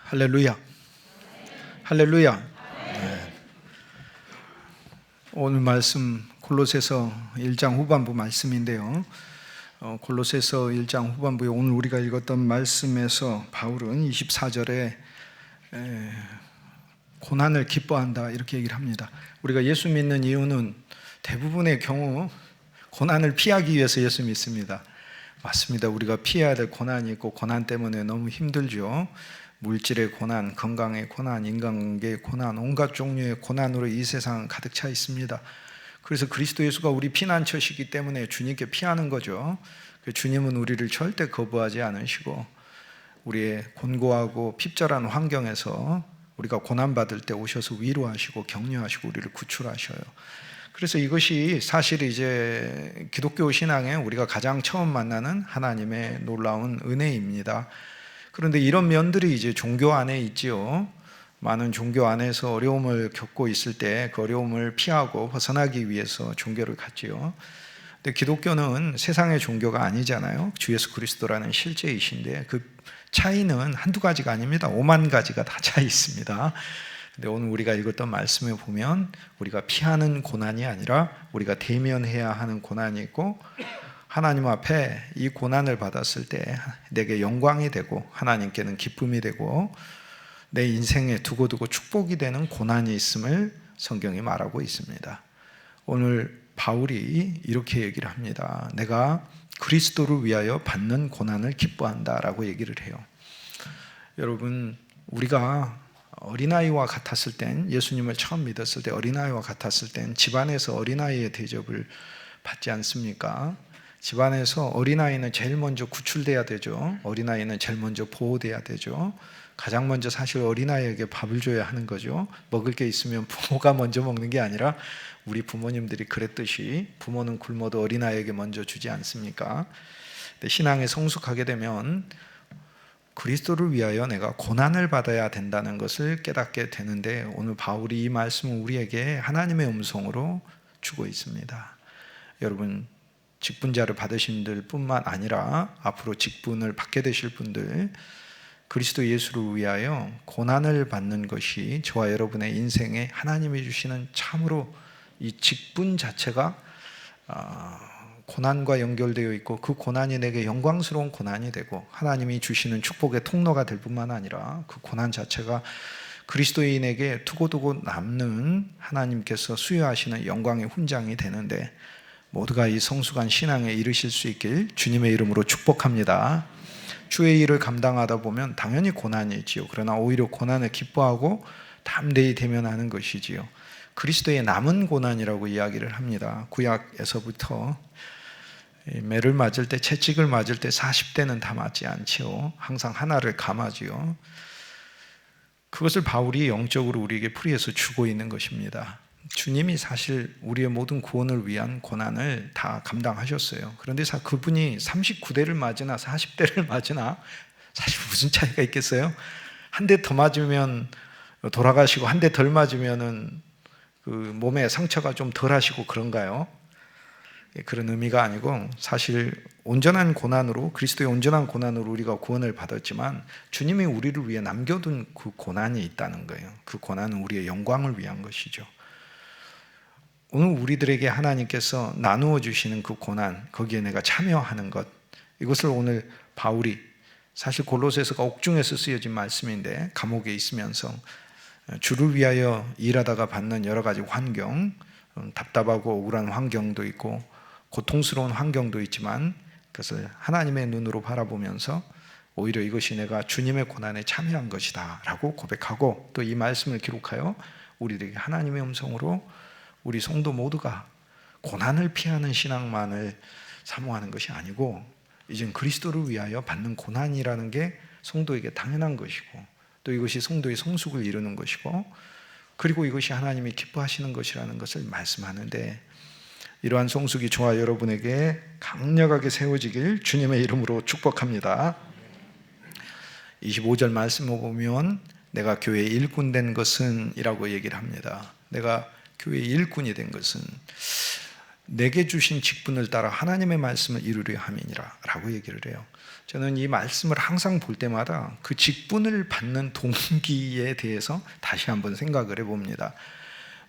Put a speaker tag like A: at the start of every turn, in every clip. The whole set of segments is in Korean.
A: 할렐루야. 할렐루야. 네. 오늘 말씀 골로새서 1장 후반부 말씀인데요. 골로새서 1장 후반부에 오늘 우리가 읽었던 말씀에서 바울은 24절에 고난을 기뻐한다 이렇게 얘기를 합니다. 우리가 예수 믿는 이유는 대부분의 경우 고난을 피하기 위해서 예수 믿습니다. 맞습니다. 우리가 피해야 될 고난이 있고 고난 때문에 너무 힘들죠. 물질의 고난, 건강의 고난, 인간관계의 고난, 온갖 종류의 고난으로 이 세상은 가득 차 있습니다. 그래서 그리스도 예수가 우리 피난처시기 때문에 주님께 피하는 거죠. 주님은 우리를 절대 거부하지 않으시고 우리의 곤고하고 핍절한 환경에서 우리가 고난받을 때 오셔서 위로하시고 격려하시고 우리를 구출하셔요. 그래서 이것이 사실 이제 기독교 신앙에 우리가 가장 처음 만나는 하나님의 놀라운 은혜입니다. 그런데 이런 면들이 이제 종교 안에 있지요. 많은 종교 안에서 어려움을 겪고 있을 때 그 어려움을 피하고 벗어나기 위해서 종교를 갖지요. 근데 기독교는 세상의 종교가 아니잖아요. 주 예수 그리스도라는 실제이신데 그 차이는 한두 가지가 아닙니다. 5만 가지가 다 차 있습니다. 근데 오늘 우리가 읽었던 말씀에 보면 우리가 피하는 고난이 아니라 우리가 대면해야 하는 고난이 있고 하나님 앞에 이 고난을 받았을 때 내게 영광이 되고 하나님께는 기쁨이 되고 내 인생에 두고두고 축복이 되는 고난이 있음을 성경이 말하고 있습니다. 오늘 바울이 이렇게 얘기를 합니다. 내가 그리스도를 위하여 받는 고난을 기뻐한다라고 얘기를 해요. 여러분, 우리가 어린아이와 같았을 땐, 예수님을 처음 믿었을 때 어린아이와 같았을 땐 집안에서 어린아이의 대접을 받지 않습니까? 집안에서 어린아이는 제일 먼저 구출돼야 되죠. 어린아이는 제일 먼저 보호돼야 되죠. 가장 먼저 사실 어린아이에게 밥을 줘야 하는 거죠. 먹을 게 있으면 부모가 먼저 먹는 게 아니라 우리 부모님들이 그랬듯이 부모는 굶어도 어린아이에게 먼저 주지 않습니까? 근데 신앙에 성숙하게 되면 그리스도를 위하여 내가 고난을 받아야 된다는 것을 깨닫게 되는데 오늘 바울이 이 말씀을 우리에게 하나님의 음성으로 주고 있습니다. 여러분, 직분자를 받으신 분들 뿐만 아니라 앞으로 직분을 받게 되실 분들, 그리스도 예수를 위하여 고난을 받는 것이 저와 여러분의 인생에 하나님이 주시는 참으로 이 직분 자체가 고난과 연결되어 있고 그 고난이 내게 영광스러운 고난이 되고 하나님이 주시는 축복의 통로가 될 뿐만 아니라 그 고난 자체가 그리스도인에게 두고두고 남는 하나님께서 수여하시는 영광의 훈장이 되는데 모두가 이 성숙한 신앙에 이르실 수 있길 주님의 이름으로 축복합니다. 주의 일을 감당하다 보면 당연히 고난이 있지요. 그러나 오히려 고난을 기뻐하고 담대히 대면하는 것이지요. 그리스도의 남은 고난이라고 이야기를 합니다. 구약에서부터 매를 맞을 때, 채찍을 맞을 때 40대는 다 맞지 않지요. 항상 하나를 감아지요. 그것을 바울이 영적으로 우리에게 풀이해서 주고 있는 것입니다. 주님이 사실 우리의 모든 구원을 위한 고난을 다 감당하셨어요. 그런데 그분이 39대를 맞으나 40대를 맞으나 사실 무슨 차이가 있겠어요? 한 대 더 맞으면 돌아가시고 한 대 덜 맞으면 그 몸에 상처가 좀 덜 하시고 그런가요? 그런 의미가 아니고 사실 온전한 고난으로, 그리스도의 온전한 고난으로 우리가 구원을 받았지만 주님이 우리를 위해 남겨둔 그 고난이 있다는 거예요. 그 고난은 우리의 영광을 위한 것이죠. 오늘 우리들에게 하나님께서 나누어 주시는 그 고난, 거기에 내가 참여하는 것, 이것을 오늘 바울이, 사실 골로새서가 옥중에서 쓰여진 말씀인데 감옥에 있으면서 주를 위하여 일하다가 받는 여러 가지 환경, 답답하고 억울한 환경도 있고 고통스러운 환경도 있지만 그것을 하나님의 눈으로 바라보면서 오히려 이것이 내가 주님의 고난에 참여한 것이다 라고 고백하고 또 이 말씀을 기록하여 우리들에게 하나님의 음성으로 우리 성도 모두가 고난을 피하는 신앙만을 사모하는 것이 아니고 이젠 그리스도를 위하여 받는 고난이라는 게 성도에게 당연한 것이고 또 이것이 성도의 성숙을 이루는 것이고 그리고 이것이 하나님이 기뻐하시는 것이라는 것을 말씀하는데 이러한 성숙이 저와 여러분에게 강력하게 세워지길 주님의 이름으로 축복합니다. 25절 말씀을 보면 내가 교회의 일꾼 된 것은 이라고 얘기를 합니다. 내가 교회의 일꾼이 된 것은 내게 주신 직분을 따라 하나님의 말씀을 이루려 함이니라 라고 얘기를 해요. 저는 이 말씀을 항상 볼 때마다 그 직분을 받는 동기에 대해서 다시 한번 생각을 해봅니다.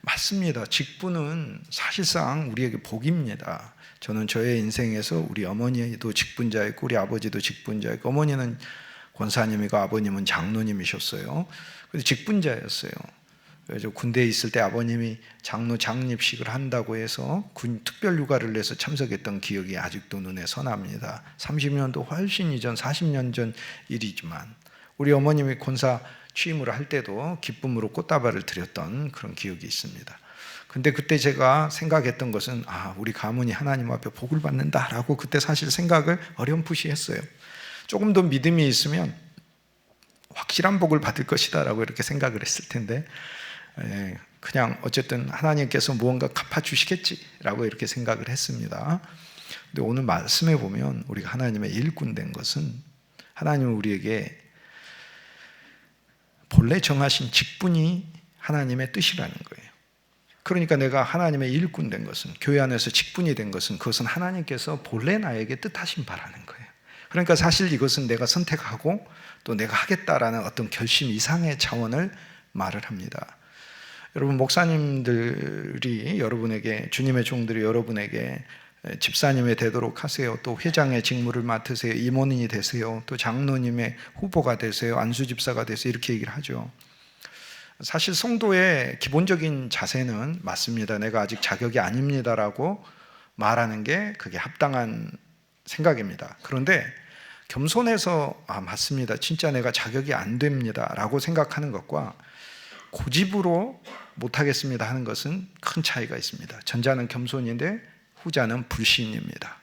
A: 맞습니다. 직분은 사실상 우리에게 복입니다. 저는 저의 인생에서 우리 어머니도 직분자였고 우리 아버지도 직분자였고, 어머니는 권사님이고 아버님은 장로님이셨어요. 그래서 직분자였어요. 그래서 군대에 있을 때 아버님이 장로 장립식을 한다고 해서 군 특별휴가를 내서 참석했던 기억이 아직도 눈에 선합니다. 30년도 훨씬 이전, 40년 전 일이지만 우리 어머님이 권사 취임을 할 때도 기쁨으로 꽃다발을 드렸던 그런 기억이 있습니다. 근데 그때 제가 생각했던 것은 우리 가문이 하나님 앞에 복을 받는다라고 그때 사실 생각을 어렴풋이 했어요. 조금 더 믿음이 있으면 확실한 복을 받을 것이다 라고 이렇게 생각을 했을 텐데, 그냥 어쨌든 하나님께서 무언가 갚아주시겠지라고 이렇게 생각을 했습니다. 근데 오늘 말씀에 보면 우리가 하나님의 일꾼 된 것은 하나님은 우리에게 본래 정하신 직분이 하나님의 뜻이라는 거예요. 그러니까 내가 하나님의 일꾼 된 것은, 교회 안에서 직분이 된 것은, 그것은 하나님께서 본래 나에게 뜻하신 바라는 거예요. 그러니까 사실 이것은 내가 선택하고 또 내가 하겠다라는 어떤 결심 이상의 차원을 말을 합니다. 여러분, 목사님들이 여러분에게, 주님의 종들이 여러분에게 집사님이 되도록 하세요, 또 회장의 직무를 맡으세요, 임원인이 되세요, 또 장로님의 후보가 되세요, 안수집사가 되세요, 이렇게 얘기를 하죠. 사실 성도의 기본적인 자세는 맞습니다. 내가 아직 자격이 아닙니다라고 말하는 게 그게 합당한 생각입니다. 그런데 겸손해서 맞습니다, 진짜 내가 자격이 안 됩니다 라고 생각하는 것과 고집으로 못하겠습니다 하는 것은 큰 차이가 있습니다. 전자는 겸손인데 후자는 불신입니다.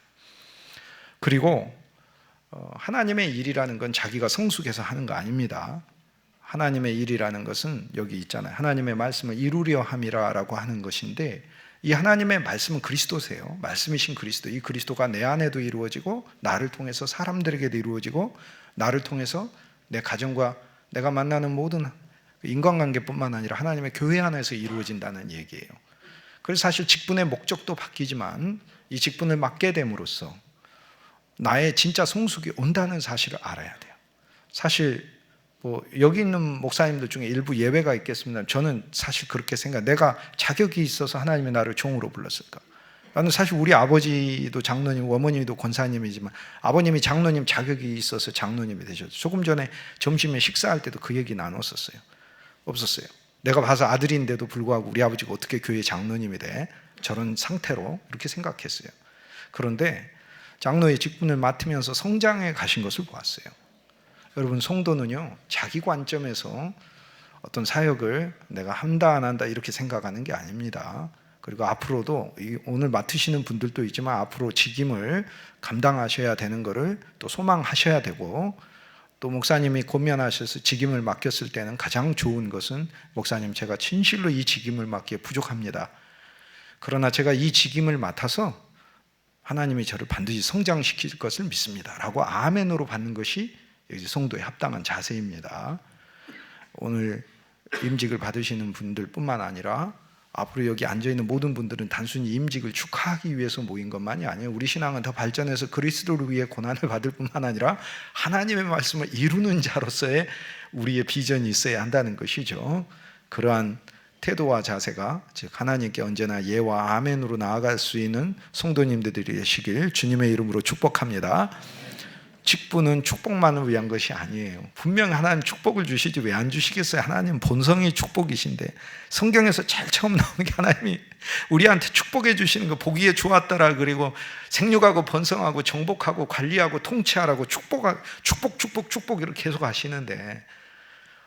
A: 그리고 하나님의 일이라는 건 자기가 성숙해서 하는 거 아닙니다. 하나님의 일이라는 것은 여기 있잖아요. 하나님의 말씀을 이루려 함이라 라고 하는 것인데, 이 하나님의 말씀은 그리스도세요. 말씀이신 그리스도. 이 그리스도가 내 안에도 이루어지고 나를 통해서 사람들에게도 이루어지고 나를 통해서 내 가정과 내가 만나는 모든 인간관계뿐만 아니라 하나님의 교회 안에서 이루어진다는 얘기예요. 그래서 사실 직분의 목적도 바뀌지만 이 직분을 맡게 됨으로써 나의 진짜 성숙이 온다는 사실을 알아야 돼요. 사실 여기 있는 목사님들 중에 일부 예외가 있겠습니다. 저는 사실 그렇게 생각해요. 내가 자격이 있어서 하나님이 나를 종으로 불렀을까? 나는 사실 우리 아버지도 장로님, 어머님도 권사님이지만 아버님이 장로님 자격이 있어서 장로님이 되셨어요. 조금 전에 점심에 식사할 때도 그 얘기 나눴었어요. 없었어요. 내가 봐서 아들인데도 불구하고 우리 아버지가 어떻게 교회 장로님이 돼? 저런 상태로 이렇게 생각했어요. 그런데 장로의 직분을 맡으면서 성장해 가신 것을 보았어요. 여러분, 성도는요, 자기 관점에서 어떤 사역을 내가 한다 안 한다 이렇게 생각하는 게 아닙니다. 그리고 앞으로도 오늘 맡으시는 분들도 있지만 앞으로 직임을 감당하셔야 되는 것을 또 소망하셔야 되고, 또 목사님이 권면하셔서 직임을 맡겼을 때는 가장 좋은 것은 목사님, 제가 진실로 이 직임을 맡기에 부족합니다. 그러나 제가 이 직임을 맡아서 하나님이 저를 반드시 성장시킬 것을 믿습니다 라고 아멘으로 받는 것이 성도의 합당한 자세입니다. 오늘 임직을 받으시는 분들 뿐만 아니라 앞으로 여기 앉아있는 모든 분들은 단순히 임직을 축하하기 위해서 모인 것만이 아니에요. 우리 신앙은 더 발전해서 그리스도를 위해 고난을 받을 뿐만 아니라 하나님의 말씀을 이루는 자로서의 우리의 비전이 있어야 한다는 것이죠. 그러한 태도와 자세가, 즉 하나님께 언제나 예와 아멘으로 나아갈 수 있는 성도님들이 되시길 주님의 이름으로 축복합니다. 직분은 축복만을 위한 것이 아니에요. 분명 하나님 축복을 주시지 왜 안 주시겠어요? 하나님 본성이 축복이신데, 성경에서 제일 처음 나오는 게 하나님이 우리한테 축복해 주시는 거, 보기에 좋았더라, 그리고 생육하고 번성하고 정복하고 관리하고 통치하라고 축복 이렇게 계속 하시는데,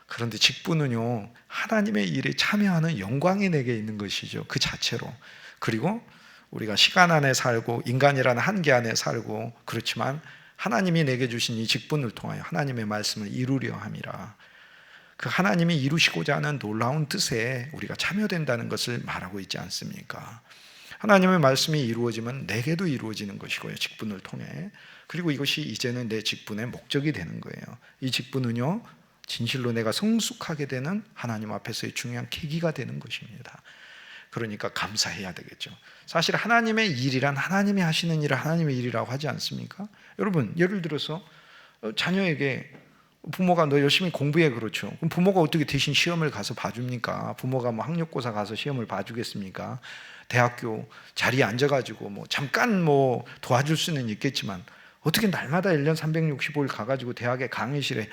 A: 그런데 직분은요, 하나님의 일에 참여하는 영광이 내게 있는 것이죠. 그 자체로. 그리고 우리가 시간 안에 살고 인간이라는 한계 안에 살고, 그렇지만 하나님이 내게 주신 이 직분을 통하여 하나님의 말씀을 이루려 함이라. 그 하나님이 이루시고자 하는 놀라운 뜻에 우리가 참여된다는 것을 말하고 있지 않습니까? 하나님의 말씀이 이루어지면 내게도 이루어지는 것이고요, 직분을 통해. 그리고 이것이 이제는 내 직분의 목적이 되는 거예요. 이 직분은요, 진실로 내가 성숙하게 되는 하나님 앞에서의 중요한 계기가 되는 것입니다. 그러니까 감사해야 되겠죠. 사실 하나님의 일이란 하나님이 하시는 일을 하나님의 일이라고 하지 않습니까? 여러분, 예를 들어서 자녀에게 부모가 너 열심히 공부해, 그렇죠. 그럼 부모가 어떻게 대신 시험을 가서 봐줍니까? 부모가 뭐 학력고사 가서 시험을 봐주겠습니까? 대학교 자리에 앉아가지고 뭐 잠깐 뭐 도와줄 수는 있겠지만 어떻게 날마다 1년 365일 가가지고 대학의 강의실에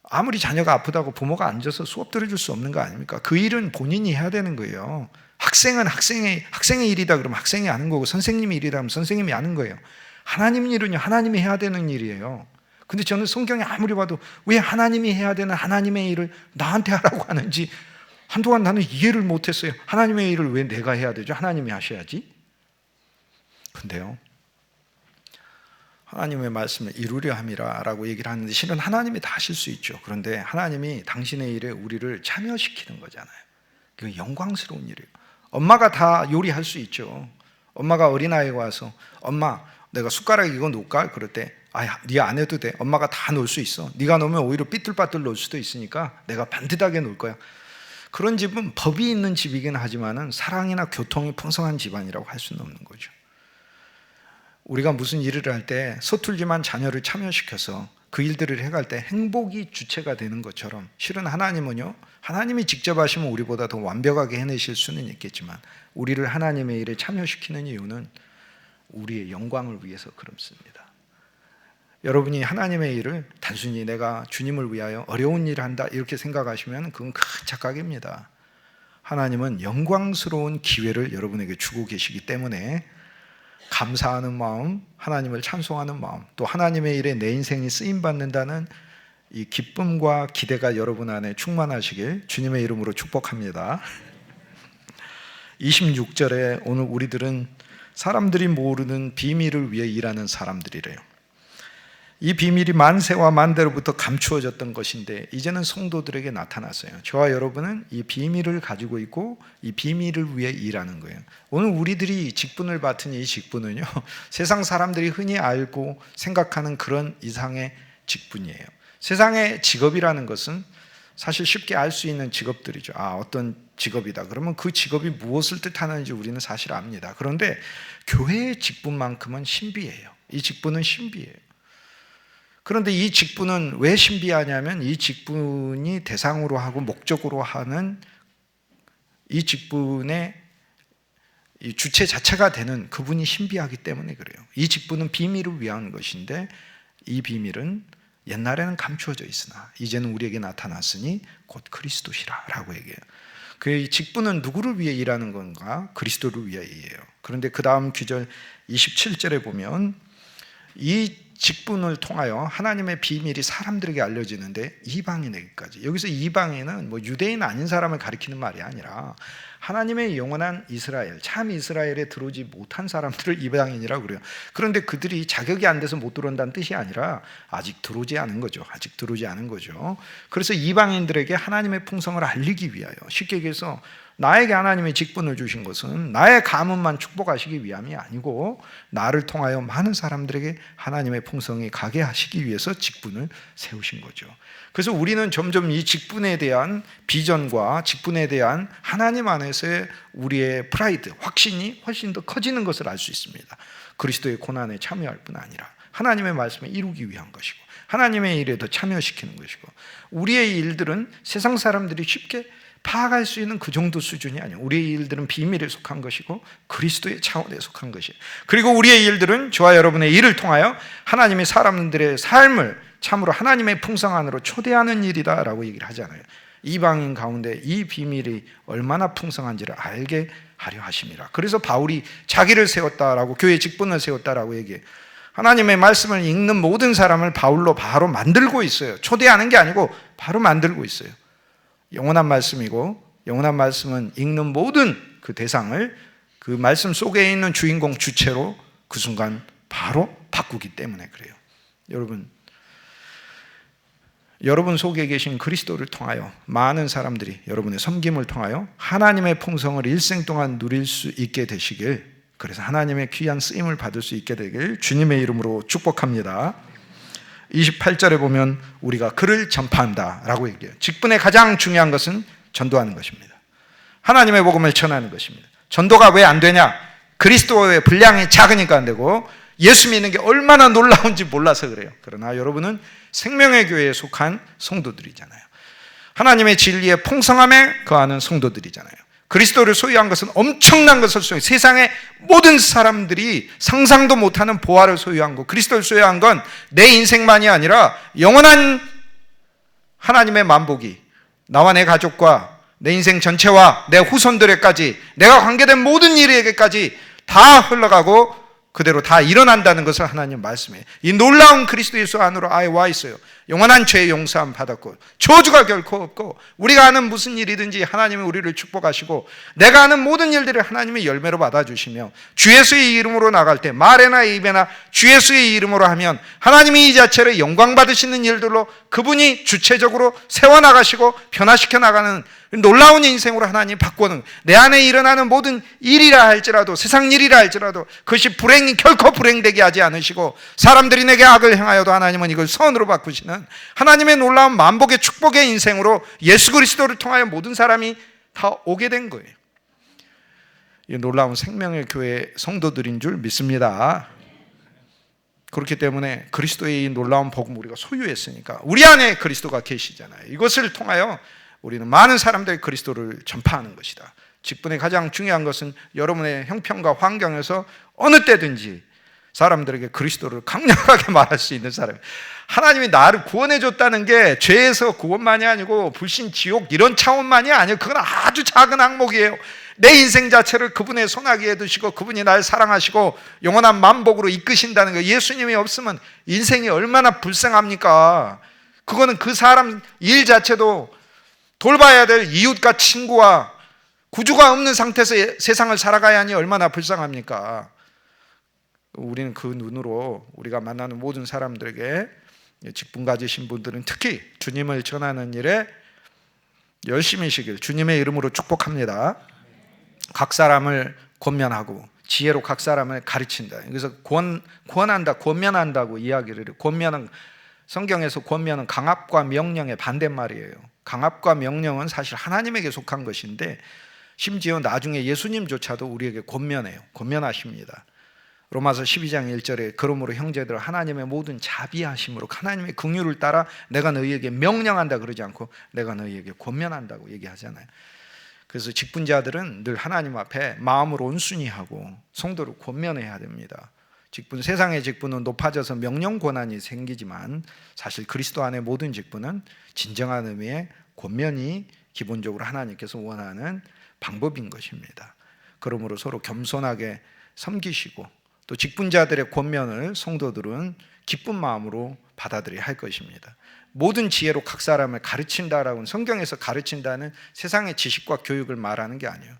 A: 아무리 자녀가 아프다고 부모가 앉아서 수업 들어줄 수 없는 거 아닙니까? 그 일은 본인이 해야 되는 거예요. 학생은 학생의 일이다 그러면 학생이 하는 거고, 선생님의 일이다 그러면 선생님이 하는 거예요. 하나님 일은요, 하나님이 해야 되는 일이에요. 근데 저는 성경에 아무리 봐도 왜 하나님이 해야 되는 하나님의 일을 나한테 하라고 하는지 한동안 나는 이해를 못했어요. 하나님의 일을 왜 내가 해야 되죠? 하나님이 하셔야지. 근데요, 하나님의 말씀을 이루려 함이라 라고 얘기를 하는데 실은 하나님이 다 하실 수 있죠. 그런데 하나님이 당신의 일에 우리를 참여시키는 거잖아요. 그게 영광스러운 일이에요. 엄마가 다 요리할 수 있죠. 엄마가 어린아이가 와서 엄마 내가 숟가락 이거 놓을까? 그럴 때 네가 안 해도 돼. 엄마가 다 놓을 수 있어. 네가 놓으면 오히려 삐뚤빠뚤 놓을 수도 있으니까 내가 반듯하게 놓을 거야. 그런 집은 법이 있는 집이긴 하지만은 사랑이나 교통이 풍성한 집안이라고 할 수는 없는 거죠. 우리가 무슨 일을 할 때 서툴지만 자녀를 참여시켜서 그 일들을 해갈 때 행복이 주체가 되는 것처럼 실은 하나님은요, 하나님이 직접 하시면 우리보다 더 완벽하게 해내실 수는 있겠지만 우리를 하나님의 일에 참여시키는 이유는 우리의 영광을 위해서 그렇습니다. 여러분이 하나님의 일을 단순히 내가 주님을 위하여 어려운 일을 한다 이렇게 생각하시면 그건 큰 착각입니다. 하나님은 영광스러운 기회를 여러분에게 주고 계시기 때문에 감사하는 마음, 하나님을 찬송하는 마음, 또 하나님의 일에 내 인생이 쓰임받는다는 이 기쁨과 기대가 여러분 안에 충만하시길 주님의 이름으로 축복합니다. 26절에 오늘 우리들은 사람들이 모르는 비밀을 위해 일하는 사람들이래요. 이 비밀이 만세와 만대로부터 감추어졌던 것인데 이제는 성도들에게 나타났어요. 저와 여러분은 이 비밀을 가지고 있고 이 비밀을 위해 일하는 거예요. 오늘 우리들이 직분을 맡은 이 직분은요, 세상 사람들이 흔히 알고 생각하는 그런 이상의 직분이에요. 세상의 직업이라는 것은 사실 쉽게 알 수 있는 직업들이죠. 어떤 직업이다 그러면 그 직업이 무엇을 뜻하는지 우리는 사실 압니다. 그런데 교회의 직분만큼은 신비해요. 이 직분은 신비해요. 그런데 이 직분은 왜 신비하냐면 이 직분이 대상으로 하고 목적으로 하는 이 직분의 이 주체 자체가 되는 그분이 신비하기 때문에 그래요. 이 직분은 비밀을 위한 것인데 이 비밀은 옛날에는 감추어져 있으나 이제는 우리에게 나타났으니 곧 그리스도시라 라고 얘기해요. 그 직분은 누구를 위해 일하는 건가? 그리스도를 위하여예요. 그런데 그 다음 구절 27절에 보면 이 직분을 통하여 하나님의 비밀이 사람들에게 알려지는데 이방인에게까지. 여기서 이방인은 뭐 유대인 아닌 사람을 가리키는 말이 아니라 하나님의 영원한 이스라엘, 참 이스라엘에 들어오지 못한 사람들을 이방인이라고 그래요. 그런데 그들이 자격이 안 돼서 못 들어온다는 뜻이 아니라 아직 들어오지 않은 거죠. 아직 들어오지 않은 거죠. 그래서 이방인들에게 하나님의 풍성을 알리기 위하여, 쉽게 얘기해서 나에게 하나님의 직분을 주신 것은 나의 가문만 축복하시기 위함이 아니고 나를 통하여 많은 사람들에게 하나님의 풍성이 가게 하시기 위해서 직분을 세우신 거죠. 그래서 우리는 점점 이 직분에 대한 비전과 직분에 대한 하나님 안에서의 우리의 프라이드, 확신이 훨씬 더 커지는 것을 알 수 있습니다. 그리스도의 고난에 참여할 뿐 아니라 하나님의 말씀을 이루기 위한 것이고 하나님의 일에 더 참여시키는 것이고, 우리의 일들은 세상 사람들이 쉽게 파악할 수 있는 그 정도 수준이 아니에요. 우리의 일들은 비밀에 속한 것이고 그리스도의 차원에 속한 것이에요. 그리고 우리의 일들은 저와 여러분의 일을 통하여 하나님의 사람들의 삶을 참으로 하나님의 풍성 안으로 초대하는 일이다라고 얘기를 하잖아요. 이방인 가운데 이 비밀이 얼마나 풍성한지를 알게 하려 하심이라. 그래서 바울이 자기를 세웠다라고, 교회의 직분을 세웠다라고 얘기해요. 하나님의 말씀을 읽는 모든 사람을 바울로 바로 만들고 있어요. 초대하는 게 아니고 바로 만들고 있어요. 영원한 말씀이고, 영원한 말씀은 읽는 모든 그 대상을 그 말씀 속에 있는 주인공 주체로 그 순간 바로 바꾸기 때문에 그래요. 여러분 속에 계신 그리스도를 통하여 많은 사람들이 여러분의 섬김을 통하여 하나님의 풍성을 일생 동안 누릴 수 있게 되시길, 그래서 하나님의 귀한 쓰임을 받을 수 있게 되길 주님의 이름으로 축복합니다. 28절에 보면 우리가 그를 전파한다 라고 얘기해요. 직분의 가장 중요한 것은 전도하는 것입니다. 하나님의 복음을 전하는 것입니다. 전도가 왜 안 되냐? 그리스도의 분량이 작으니까 안 되고 예수 믿는 게 얼마나 놀라운지 몰라서 그래요. 그러나 여러분은 생명의 교회에 속한 성도들이잖아요. 하나님의 진리의 풍성함에 거하는 성도들이잖아요. 그리스도를 소유한 것은 엄청난 것을 소유한, 세상의 모든 사람들이 상상도 못하는 보화를 소유한 것, 그리스도를 소유한 건 내 인생만이 아니라 영원한 하나님의 만복이 나와 내 가족과 내 인생 전체와 내 후손들에까지, 내가 관계된 모든 일에게까지 다 흘러가고 그대로 다 일어난다는 것을 하나님 말씀해요. 이 놀라운 그리스도 예수 안으로 아예 와 있어요. 영원한 죄의 용서함 받았고 저주가 결코 없고, 우리가 하는 무슨 일이든지 하나님이 우리를 축복하시고, 내가 하는 모든 일들을 하나님이 열매로 받아주시며, 주 예수의 이름으로 나갈 때 말에나 입에나 주 예수의 이름으로 하면 하나님이 이 자체를 영광 받으시는 일들로 그분이 주체적으로 세워나가시고 변화시켜 나가는 놀라운 인생으로 하나님 바꾸는, 내 안에 일어나는 모든 일이라 할지라도, 세상 일이라 할지라도 그것이 결코 불행되게 하지 않으시고, 사람들이 내게 악을 행하여도 하나님은 이걸 선으로 바꾸시는 하나님의 놀라운 만복의 축복의 인생으로 예수 그리스도를 통하여 모든 사람이 다 오게 된 거예요. 이 놀라운 생명의 교회 성도들인 줄 믿습니다. 그렇기 때문에 그리스도의 이 놀라운 복음 우리가 소유했으니까, 우리 안에 그리스도가 계시잖아요. 이것을 통하여 우리는 많은 사람들이 그리스도를 전파하는 것이다. 직분의 가장 중요한 것은 여러분의 형편과 환경에서 어느 때든지 사람들에게 그리스도를 강력하게 말할 수 있는 사람. 하나님이 나를 구원해 줬다는 게 죄에서 구원만이 아니고 불신, 지옥 이런 차원만이 아니에요. 그건 아주 작은 항목이에요. 내 인생 자체를 그분의 손아귀에 두시고 그분이 날 사랑하시고 영원한 만복으로 이끄신다는 거. 예수님이 없으면 인생이 얼마나 불쌍합니까? 그거는 그 사람 일 자체도 돌봐야 될 이웃과 친구와 구주가 없는 상태에서 세상을 살아가야 하니 얼마나 불쌍합니까? 우리는 그 눈으로 우리가 만나는 모든 사람들에게, 직분 가지신 분들은 특히 주님을 전하는 일에 열심히시길 주님의 이름으로 축복합니다. 각 사람을 권면하고 지혜로 각 사람을 가르친다. 그래서 권한다, 권면한다고 이야기를 해요. 권면은, 성경에서 권면은 강압과 명령의 반대말이에요. 강압과 명령은 사실 하나님에게 속한 것인데, 심지어 나중에 예수님조차도 우리에게 권면해요. 권면하십니다. 로마서 12장 1절에 그러므로 형제들 하나님의 모든 자비하심으로 하나님의 긍휼을 따라 내가 너희에게 명령한다 그러지 않고 내가 너희에게 권면한다고 얘기하잖아요. 그래서 직분자들은 늘 하나님 앞에 마음으로 온순히 하고 성도를 권면해야 됩니다. 세상의 직분은 높아져서 명령 권한이 생기지만, 사실 그리스도 안의 모든 직분은 진정한 의미의 권면이 기본적으로 하나님께서 원하는 방법인 것입니다. 그러므로 서로 겸손하게 섬기시고, 또 직분자들의 권면을 성도들은 기쁜 마음으로 받아들여야 할 것입니다. 모든 지혜로 각 사람을 가르친다라고는, 성경에서 가르친다는 세상의 지식과 교육을 말하는 게 아니에요.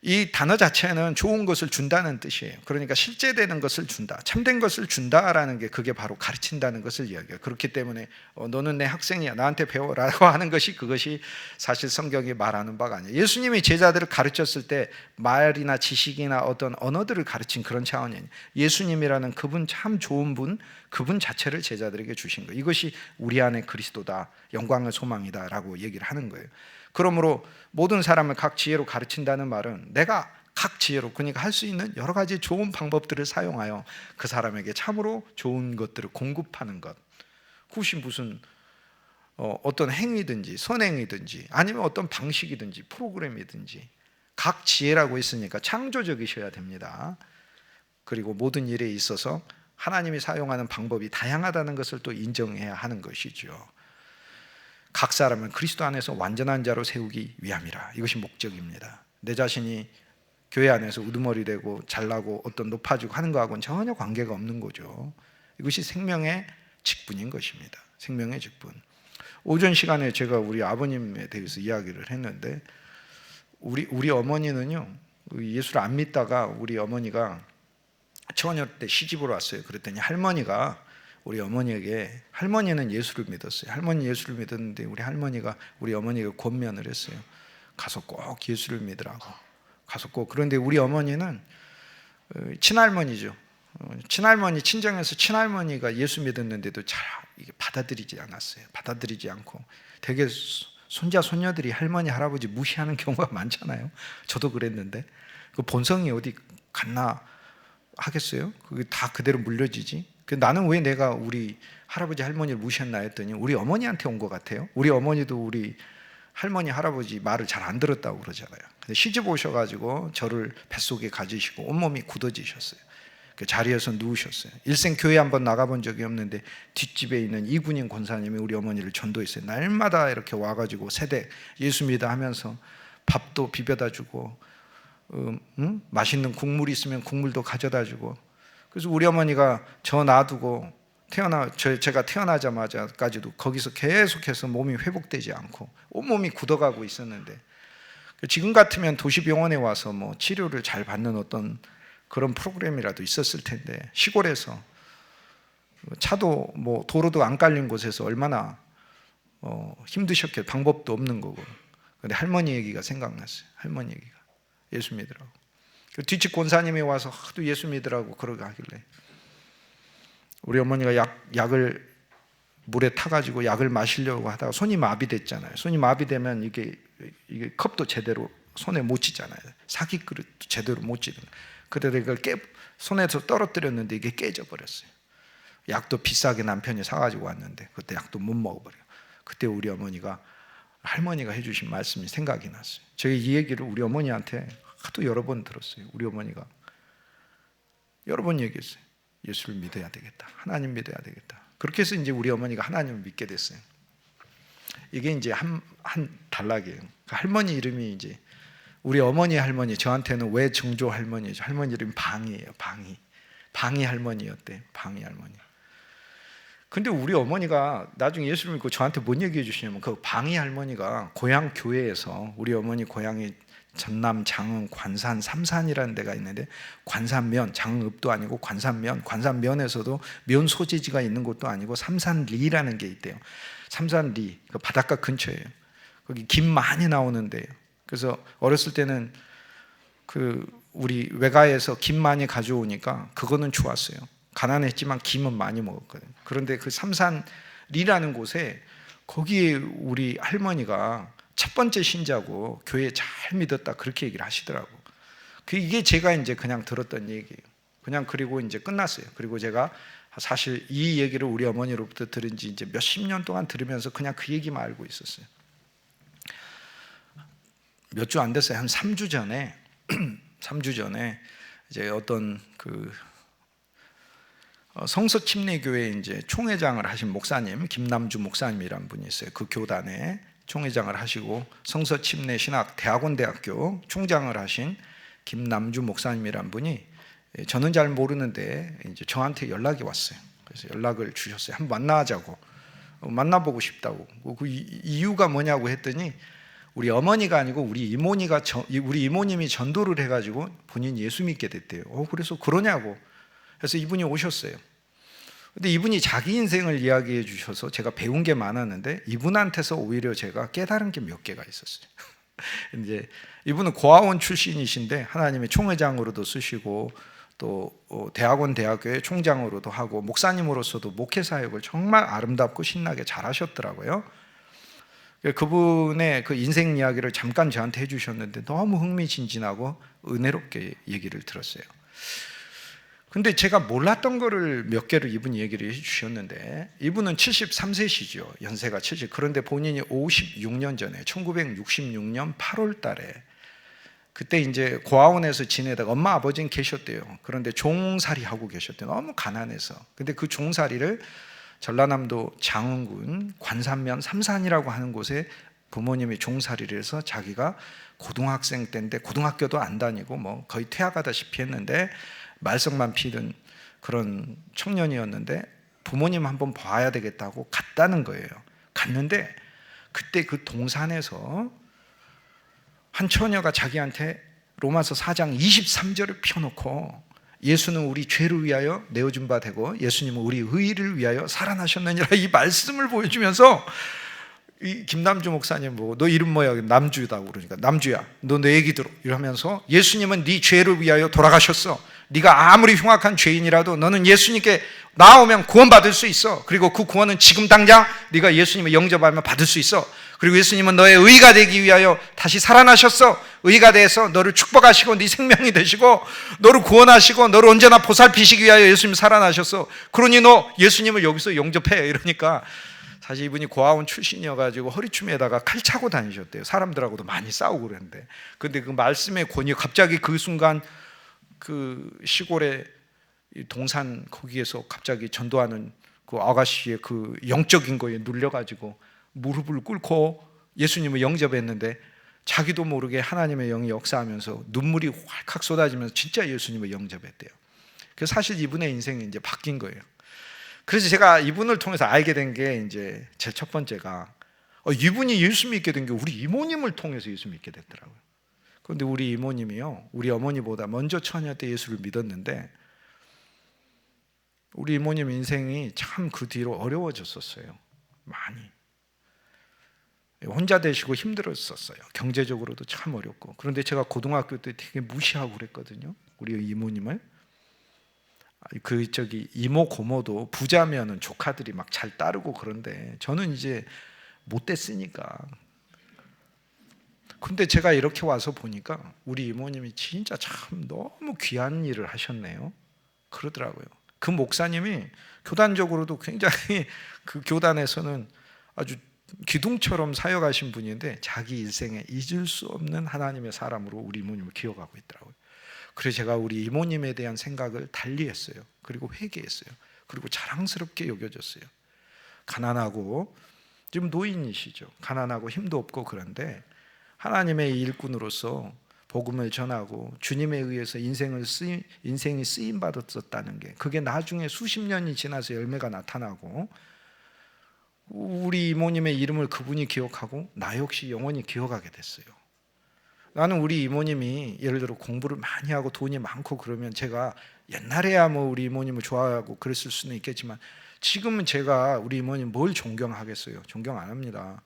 A: 이 단어 자체는 좋은 것을 준다는 뜻이에요. 그러니까 실제 되는 것을 준다, 참된 것을 준다라는 게, 그게 바로 가르친다는 것을 이야기해요. 그렇기 때문에 너는 내 학생이야, 나한테 배워라고 하는 것이, 그것이 사실 성경이 말하는 바가 아니에요. 예수님이 제자들을 가르쳤을 때 말이나 지식이나 어떤 언어들을 가르친 그런 차원이 아니에요. 예수님이라는 그분, 참 좋은 분, 그분 자체를 제자들에게 주신 거예요. 이것이 우리 안에 그리스도다, 영광의 소망이다 라고 얘기를 하는 거예요. 그러므로 모든 사람을 각 지혜로 가르친다는 말은 내가 각 지혜로, 그러니까 할 수 있는 여러 가지 좋은 방법들을 사용하여 그 사람에게 참으로 좋은 것들을 공급하는 것. 그것이 무슨 어떤 행위든지 선행이든지 아니면 어떤 방식이든지 프로그램이든지, 각 지혜라고 했으니까 창조적이셔야 됩니다. 그리고 모든 일에 있어서 하나님이 사용하는 방법이 다양하다는 것을 또 인정해야 하는 것이죠. 각 사람을 그리스도 안에서 완전한 자로 세우기 위함이라. 이것이 목적입니다. 내 자신이 교회 안에서 우두머리 되고 잘나고 어떤 높아지고 하는 것하고는 전혀 관계가 없는 거죠. 이것이 생명의 직분인 것입니다. 생명의 직분. 오전 시간에 제가 우리 아버님에 대해서 이야기를 했는데, 우리 어머니는요, 예수를 안 믿다가 우리 어머니가 처녀 때 시집을 왔어요. 그랬더니 할머니가 우리 어머니에게, 할머니는 예수를 믿었어요. 할머니 예수를 믿었는데 우리 할머니가 우리 어머니에게 권면을 했어요. 가서 꼭 예수를 믿으라고. 가서 꼭. 그런데 우리 어머니는 친할머니죠. 친할머니, 친정에서 친할머니가 예수 믿었는데도 잘 이게 받아들이지 않았어요. 받아들이지 않고 되게 손자 손녀들이 할머니 할아버지 무시하는 경우가 많잖아요. 저도 그랬는데 그 본성이 어디 갔나 하겠어요? 그게 다 그대로 물려지지. 나는 왜 내가 우리 할아버지 할머니를 무시했나 했더니 우리 어머니한테 온 것 같아요. 우리 어머니도 우리 할머니 할아버지 말을 잘 안 들었다고 그러잖아요. 근데 시집 오셔가지고 저를 뱃속에 가지시고 온몸이 굳어지셨어요. 그 자리에서 누우셨어요. 일생 교회 한번 나가본 적이 없는데 뒷집에 있는 이군인 권사님이 우리 어머니를 전도했어요. 날마다 이렇게 와가지고 세대 예수 믿어 하면서 밥도 비벼다 주고 맛있는 국물 있으면 국물도 가져다 주고. 그래서 우리 어머니가 저 놔두고 제가 태어나자마자까지도 거기서 계속해서 몸이 회복되지 않고 온몸이 굳어가고 있었는데, 지금 같으면 도시병원에 와서 뭐 치료를 잘 받는 어떤 그런 프로그램이라도 있었을 텐데, 시골에서 차도 뭐 도로도 안 깔린 곳에서 얼마나 힘드셨겠, 방법도 없는 거고. 근데 할머니 얘기가 생각났어요. 할머니 얘기가 예수 믿으라고. 그 뒷집 권사님이 와서 하도 예수 믿으라고 그러고 하길래 우리 어머니가 약을 물에 타가지고 약을 마시려고 하다가 손이 마비됐잖아요. 손이 마비되면 이게 컵도 제대로 손에 못 쥐잖아요. 사기 그릇도 제대로 못 쥐는. 그래서 이걸 손에서 떨어뜨렸는데 이게 깨져 버렸어요. 약도 비싸게 남편이 사가지고 왔는데 그때 약도 못 먹어버려요. 그때 우리 어머니가, 할머니가 해주신 말씀이 생각이 났어요. 제가 이 얘기를 우리 어머니한테 하도 여러 번 들었어요. 우리 어머니가 여러 번 얘기했어요. 예수를 믿어야 되겠다. 하나님 믿어야 되겠다. 그렇게 해서 이제 우리 어머니가 하나님을 믿게 됐어요. 이게 이제 한 단락이에요. 그 할머니 이름이 이제 우리 어머니 할머니, 저한테는 왜 정조 할머니죠. 할머니 이름이 방이에요. 방이 할머니였대. 방이 할머니. 근데 우리 어머니가 나중에 예수를 믿고 저한테 뭔 얘기해 주시냐면, 그 방이 할머니가 고향 교회에서, 우리 어머니 고향이 전남 장흥 관산 삼산이라는 데가 있는데, 관산면, 장흥읍도 아니고 관산면, 관산면에서도 면 소재지가 있는 곳도 아니고 삼산리라는 게 있대요. 삼산리, 그 바닷가 근처예요. 거기 김 많이 나오는데요. 그래서 어렸을 때는 그 우리 외가에서 김 많이 가져오니까 그거는 좋았어요. 가난했지만 김은 많이 먹었거든요. 그런데 그 삼산리라는 곳에, 거기에 우리 할머니가 첫 번째 신자고 교회 잘 믿었다 그렇게 얘기를 하시더라고. 이게 제가 이제 그냥 들었던 얘기예요. 그냥. 그리고 이제 끝났어요. 그리고 제가 사실 이 얘기를 우리 어머니로부터 들은 지 이제 몇십 년 동안 들으면서 그냥 그 얘기만 알고 있었어요. 몇 주 안 됐어요. 한 3주 전에 3주 전에 이제 어떤 그 성서침례교회 이제 총회장을 하신 목사님, 김남주 목사님이라는 분이 있어요. 그 교단에 총회장을 하시고 성서침례 신학 대학원대학교 총장을 하신 김남주 목사님이란 분이, 저는 잘 모르는데 이제 저한테 연락이 왔어요. 그래서 연락을 주셨어요. 한번 만나자고, 만나보고 싶다고. 그 이유가 뭐냐고 했더니 우리 어머니가 아니고 우리 이모님이 전도를 해가지고 본인 예수 믿게 됐대요. 그래서 그러냐고 해서 이분이 오셨어요. 근데 이분이 자기 인생을 이야기해 주셔서 제가 배운 게 많았는데, 이분한테서 오히려 제가 깨달은 게 몇 개가 있었어요. 이제 이분은 고아원 출신이신데 하나님의 총회장으로도 쓰시고 또 대학원 대학교의 총장으로도 하고 목사님으로서도 목회 사역을 정말 아름답고 신나게 잘 하셨더라고요. 그분의 그 인생 이야기를 잠깐 저한테 해주셨는데 너무 흥미진진하고 은혜롭게 얘기를 들었어요. 근데 제가 몰랐던 거를 몇 개를 이분이 얘기를 해주셨는데, 이분은 73세시죠. 연세가 70. 그런데 본인이 56년 전에 1966년 8월 달에 그때 이제 고아원에서 지내다가 엄마 아버지는 계셨대요. 그런데 종살이 하고 계셨대요. 너무 가난해서. 근데 그 종살이를 전라남도 장흥군 관산면 삼산이라고 하는 곳에 부모님이 종살이를 해서, 자기가 고등학생 때인데 고등학교도 안 다니고 뭐 거의 퇴학하다시피 했는데 말썽만 피던 그런 청년이었는데, 부모님 한번 봐야 되겠다고 갔다는 거예요. 갔는데 그때 그 동산에서 한 처녀가 자기한테 로마서 4장 23절을 펴놓고, 예수는 우리 죄를 위하여 내어준 바 되고 예수님은 우리 의를 위하여 살아나셨느니라, 이 말씀을 보여주면서, 이 김남주 목사님 보고 너 이름 뭐야? 남주다고 그러니까, 남주야 너 내 얘기 들어 이러면서, 예수님은 네 죄를 위하여 돌아가셨어, 네가 아무리 흉악한 죄인이라도 너는 예수님께 나오면 구원받을 수 있어. 그리고 그 구원은 지금 당장 네가 예수님을 영접하면 받을 수 있어. 그리고 예수님은 너의 의가 되기 위하여 다시 살아나셨어. 의가 돼서 너를 축복하시고 네 생명이 되시고 너를 구원하시고 너를 언제나 보살피시기 위하여 예수님이 살아나셨어. 그러니 너 예수님을 여기서 영접해. 이러니까 사실 이분이 고아원 출신이어가지고 허리춤에다가 칼 차고 다니셨대요. 사람들하고도 많이 싸우고 그랬는데, 근데 그 말씀의 권위, 갑자기 그 순간 그 시골의 동산 거기에서 갑자기 전도하는 그 아가씨의 그 영적인 거에 눌려가지고 무릎을 꿇고 예수님을 영접했는데, 자기도 모르게 하나님의 영이 역사하면서 눈물이 활칵 쏟아지면서 진짜 예수님을 영접했대요. 그래서 사실 이분의 인생이 이제 바뀐 거예요. 그래서 제가 이분을 통해서 알게 된 게 이제 제 첫 번째가, 이분이 예수 믿게 된 게 우리 이모님을 통해서 예수 믿게 됐더라고요. 그런데 우리 이모님이요, 우리 어머니보다 먼저 처녀 때 예수를 믿었는데 우리 이모님 인생이 참 그 뒤로 어려워졌었어요. 많이 혼자 되시고 힘들었었어요. 경제적으로도 참 어렵고. 그런데 제가 고등학교 때 되게 무시하고 그랬거든요, 우리 이모님을. 이모 고모도 부자면은 조카들이 막 잘 따르고 그런데 저는 이제 못 됐으니까. 근데 제가 이렇게 와서 보니까 우리 이모님이 진짜 참 너무 귀한 일을 하셨네요. 그러더라고요. 그 목사님이 교단적으로도 굉장히 그 교단에서는 아주 기둥처럼 사역하신 분인데 자기 일생에 잊을 수 없는 하나님의 사람으로 우리 이모님을 기억하고 있더라고요. 그래서 제가 우리 이모님에 대한 생각을 달리했어요. 그리고 회개했어요. 그리고 자랑스럽게 여겨졌어요. 가난하고 지금 노인이시죠. 가난하고 힘도 없고 그런데 하나님의 일꾼으로서 복음을 전하고 주님에 의해서 인생이 쓰임 받았었다는 게, 그게 나중에 수십 년이 지나서 열매가 나타나고 우리 이모님의 이름을 그분이 기억하고 나 역시 영원히 기억하게 됐어요. 나는 우리 이모님이 예를 들어 공부를 많이 하고 돈이 많고 그러면 제가 옛날에야 뭐 우리 이모님을 좋아하고 그랬을 수는 있겠지만 지금은 제가 우리 이모님 뭘 존경하겠어요? 존경 안 합니다.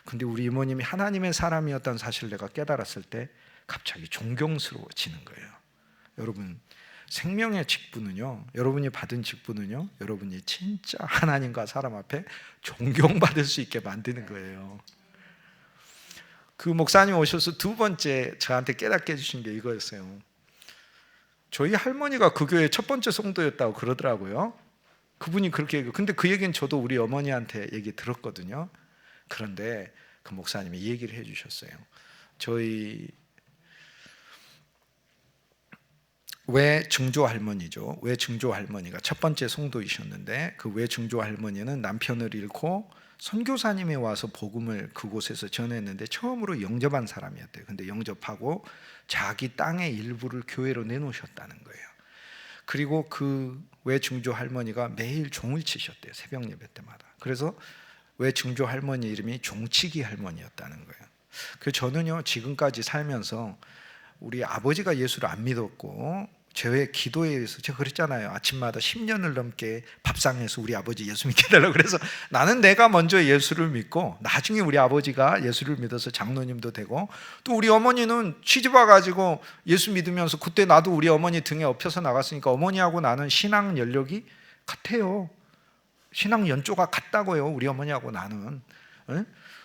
A: 근데 우리 이모님이 하나님의 사람이었다는 사실을 내가 깨달았을 때 갑자기 존경스러워지는 거예요. 여러분, 생명의 직분은요, 여러분이 받은 직분은요, 여러분이 진짜 하나님과 사람 앞에 존경받을 수 있게 만드는 거예요. 그 목사님 오셔서 두 번째 저한테 깨닫게 해주신 게 이거였어요. 저희 할머니가 그 교회 첫 번째 성도였다고 그러더라고요. 그분이 그렇게 얘기해요. 근데 그 얘기는 저도 우리 어머니한테 얘기 들었거든요. 그런데 그 목사님이 이 얘기를 해주셨어요. 저희 외증조 할머니죠. 외증조 할머니가 첫 번째 성도이셨는데 그 외증조 할머니는 남편을 잃고 선교사님이 와서 복음을 그곳에서 전했는데 처음으로 영접한 사람이었대요. 근데 영접하고 자기 땅의 일부를 교회로 내놓으셨다는 거예요. 그리고 그 외증조 할머니가 매일 종을 치셨대요, 새벽 예배 때마다. 그래서 외증조 할머니 이름이 종치기 할머니였다는 거예요. 그 저는요, 지금까지 살면서 우리 아버지가 예수를 안 믿었고 제 기도에 의해서 제가 그랬잖아요. 아침마다 10년을 넘게 밥상에서 우리 아버지 예수 믿게 해달라고. 그래서 나는 내가 먼저 예수를 믿고 나중에 우리 아버지가 예수를 믿어서 장로님도 되고, 또 우리 어머니는 시집 와가지고 예수 믿으면서 그때 나도 우리 어머니 등에 엎혀서 나갔으니까 어머니하고 나는 신앙 연력이 같아요. 신앙 연조가 같다고요, 우리 어머니하고 나는.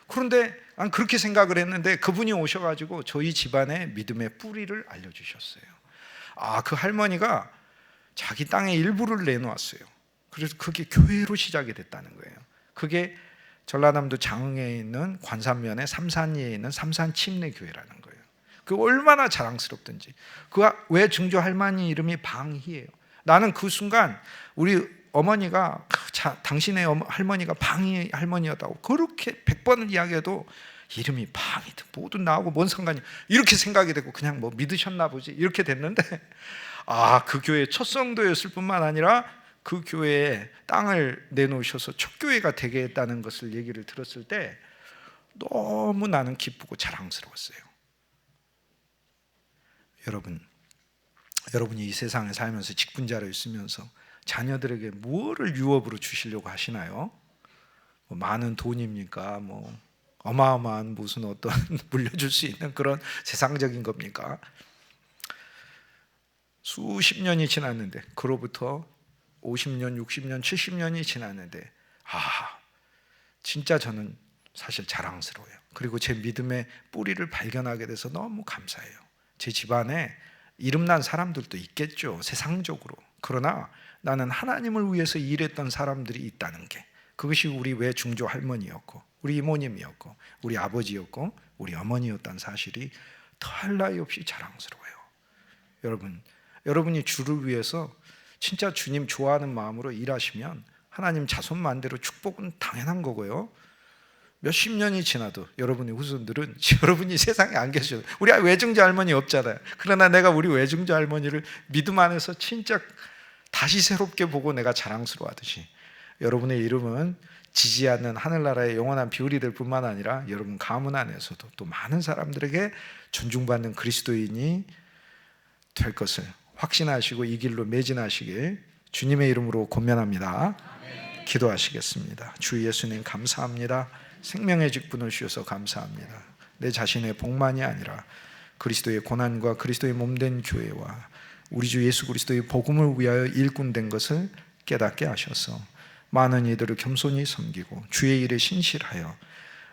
A: 그런데 난 그렇게 생각을 했는데 그분이 오셔가지고 저희 집안의 믿음의 뿌리를 알려주셨어요. 그 할머니가 자기 땅의 일부를 내놓았어요. 그래서 그게 교회로 시작이 됐다는 거예요. 그게 전라남도 장흥에 있는 관산면의 삼산리에 있는 삼산침례교회라는 거예요. 그 얼마나 자랑스럽든지. 그 외증조 할머니 이름이 방희예요. 나는 그 순간 우리 어머니가 당신의 할머니가 방희 할머니였다고 그렇게 100번을 이야기해도 이름이 방이든 뭐든 나오고 뭔 상관이야, 이렇게 생각이 되고 그냥 뭐 믿으셨나 보지 이렇게 됐는데, 그 교회 첫 성도였을 뿐만 아니라 그 교회에 땅을 내놓으셔서 첫 교회가 되게 했다는 것을 얘기를 들었을 때 너무 나는 기쁘고 자랑스러웠어요. 여러분이 이 세상에 살면서 직분자로 있으면서 자녀들에게 무엇을 유업으로 주시려고 하시나요? 뭐 많은 돈입니까? 뭐 어마어마한 무슨 어떤 물려줄 수 있는 그런 세상적인 겁니까? 수십 년이 지났는데, 그로부터 50년, 60년, 70년이 지났는데, 진짜 저는 사실 자랑스러워요. 그리고 제 믿음의 뿌리를 발견하게 돼서 너무 감사해요. 제 집안에 이름난 사람들도 있겠죠, 세상적으로. 그러나 나는 하나님을 위해서 일했던 사람들이 있다는 게, 그것이 우리 외중조 할머니였고, 우리 이모님이었고, 우리 아버지였고, 우리 어머니였다는 사실이 더할 나위 없이 자랑스러워요. 여러분이 주를 위해서 진짜 주님 좋아하는 마음으로 일하시면 하나님 자손만대로 축복은 당연한 거고요. 몇십 년이 지나도 여러분의 후손들은 여러분이 세상에 안 계셔도, 우리 외증자 할머니 없잖아요. 그러나 내가 우리 외증자 할머니를 믿음 안에서 진짜 다시 새롭게 보고 내가 자랑스러워하듯이, 여러분의 이름은 지지 않는 하늘나라의 영원한 비율이 될 뿐만 아니라 여러분 가문 안에서도 또 많은 사람들에게 존중받는 그리스도인이 될 것을 확신하시고 이 길로 매진하시길 주님의 이름으로 권면합니다. 기도하시겠습니다. 주 예수님 감사합니다. 생명의 직분을 주셔서 감사합니다. 내 자신의 복만이 아니라 그리스도의 고난과 그리스도의 몸된 교회와 우리 주 예수 그리스도의 복음을 위하여 일꾼 된 것을 깨닫게 하셔서 많은 이들을 겸손히 섬기고 주의 일에 신실하여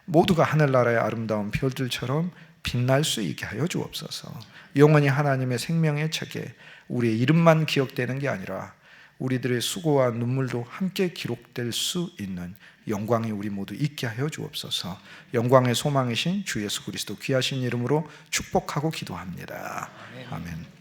A: 모두가 하늘나라의 아름다운 별들처럼 빛날 수 있게 하여 주옵소서. 영원히 하나님의 생명의 책에 우리의 이름만 기억되는 게 아니라 우리들의 수고와 눈물도 함께 기록될 수 있는 영광이 우리 모두 있게 하여 주옵소서. 영광의 소망이신 주 예수 그리스도 귀하신 이름으로 축복하고 기도합니다. 아멘.